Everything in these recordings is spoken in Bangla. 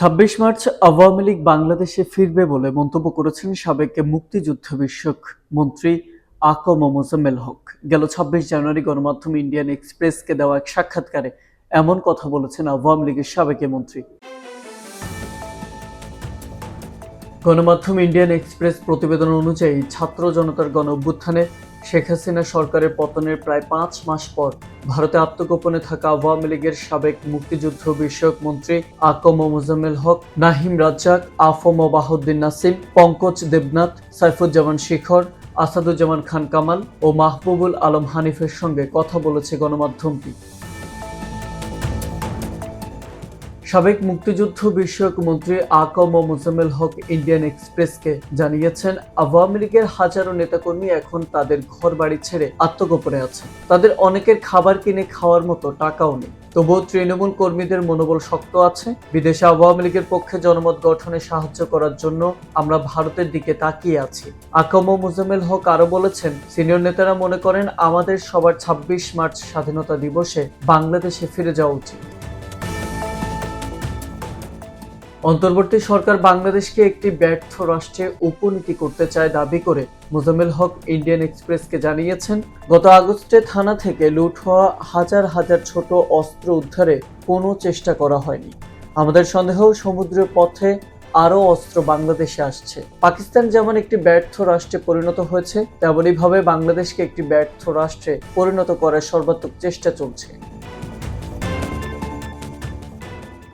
২৬ মার্চ আওয়ামী লীগ বাংলাদেশে ফিরবে বলে মন্তব্য করেছেন সাবেক মুক্তিযুদ্ধ বিষয়ক মন্ত্রী আকম মোজাম্মেল হক। গেল ২৬ জানুয়ারি গণমাধ্যম ইন্ডিয়ান এক্সপ্রেসকে দেওয়া এক সাক্ষাৎকারে এমন কথা বলেছেন আওয়ামী লীগের সাবেক মন্ত্রী। গণমাধ্যম ইন্ডিয়ান এক্সপ্রেস প্রতিবেদন অনুযায়ী ছাত্র জনতার গণ অভ্যুত্থানে শেখ হাসিনা সরকারের পতনের প্রায় ৫ মাস পর ভারতে আত্মগোপনে থাকা আওয়ামী লীগের সাবেক মুক্তিযুদ্ধ বিষয়ক মন্ত্রী আকম মোজাম্মেল হক, নাহিম রাজ্জাক, আফম বাহাউদ্দিন নাসিম, পঙ্কজ দেবনাথ, সাইফুজ্জামান শিখর, আসাদুজ্জামান খান কামাল ও মাহবুবুল আলম হানিফের সঙ্গে কথা বলেছে গণমাধ্যমটি। সাবেক মুক্তিযুদ্ধ বিষয়ক মন্ত্রী আকম মোজাম্মেল হক ইন্ডিয়ান এক্সপ্রেসকে জানিয়েছেন, আওয়ামী লীগের হাজারো নেতাকর্মী এখন তাদের ঘর বাড়ি ছেড়ে আত্মগোপনে আছে। তাদের অনেকের খাবার কিনে খাওয়ার মতো টাকাও নেই। তবুও তৃণমূল কর্মীদের মনোবল শক্ত আছে। বিদেশে আওয়ামী লীগের পক্ষে জনমত গঠনে সাহায্য করার জন্য আমরা ভারতের দিকে তাকিয়ে আছি। আকম মোজাম্মেল হক আরো বলেছেন, সিনিয়র নেতারা মনে করেন আমাদের সবার ২৬ মার্চ স্বাধীনতা দিবসে বাংলাদেশে ফিরে যাওয়া উচিত। অন্তর্বর্তী সরকার বাংলাদেশকে একটি ব্যর্থ রাষ্ট্রে উপনীতি করতে চায় দাবি করে মোজাম্মেল হক ইন্ডিয়ান এক্সপ্রেসকে জানিয়েছেন, গত আগস্টে থানা থেকে লুট হওয়া হাজার হাজার ছোট অস্ত্র উদ্ধারে কোনো চেষ্টা করা হয়নি। আমাদের সন্দেহ সমুদ্রের পথে আরও অস্ত্র বাংলাদেশে আসছে। পাকিস্তান যেমন একটি ব্যর্থ রাষ্ট্রে পরিণত হয়েছে, তেমনইভাবে বাংলাদেশকে একটি ব্যর্থ রাষ্ট্রে পরিণত করার সর্বাত্মক চেষ্টা চলছে।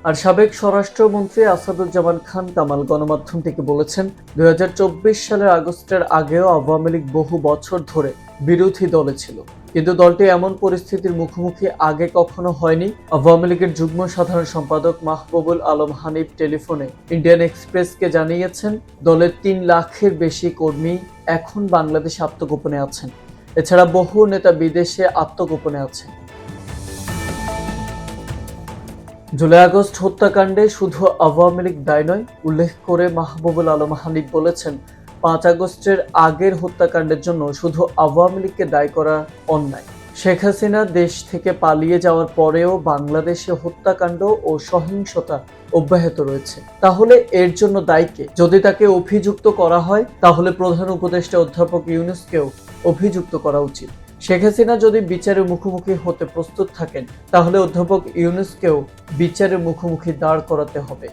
আর সাবেক স্বরাষ্ট্রমন্ত্রী আসাদুজ্জামান খান কামাল গণমাধ্যমটিকে বলেছেন, ২০২৪ সালের আগস্টের আগেও আওয়ামী লীগ বহু বছর ধরে বিরোধী দলে ছিল, কিন্তু দলটি এমন পরিস্থিতির মুখোমুখি আগে কখনো হয়নি। আওয়ামী লীগের যুগ্ম সাধারণ সম্পাদক মাহবুবুল আলম হানিফ টেলিফোনে ইন্ডিয়ান এক্সপ্রেসকে জানিয়েছেন, দলের ৩ লাখের বেশি কর্মী এখন বাংলাদেশে আত্মগোপনে আছেন। এছাড়া বহু নেতা বিদেশে আত্মগোপনে আছেন। জুলাই আগস্ট হত্যাকাণ্ডে শুধু আওয়ামী লীগ দায়ী নয় উল্লেখ করে মাহবুবুল আলম হানিফ বলেছেন, ৫ আগস্টের আগের হত্যাকাণ্ডের জন্য শুধু আওয়ামী লীগকে দায়ী করা অন্যায়। শেখ হাসিনা দেশ থেকে পালিয়ে যাওয়ার পরেও বাংলাদেশে হত্যাকাণ্ড ও সহিংসতা অব্যাহত রয়েছে। তাহলে এর জন্য দায়ী কে? যদি তাকে অভিযুক্ত করা হয়, তাহলে প্রধান উপদেষ্টা অধ্যাপক ইউনূসকেও অভিযুক্ত করা উচিত। শেখ হাসিনা যদি বিচারের মুখোমুখি হতে প্রস্তুত থাকেন, তাহলে অধ্যাপক ইউনূসকেও বিচারের মুখোমুখি দাঁড় করাতে হবে।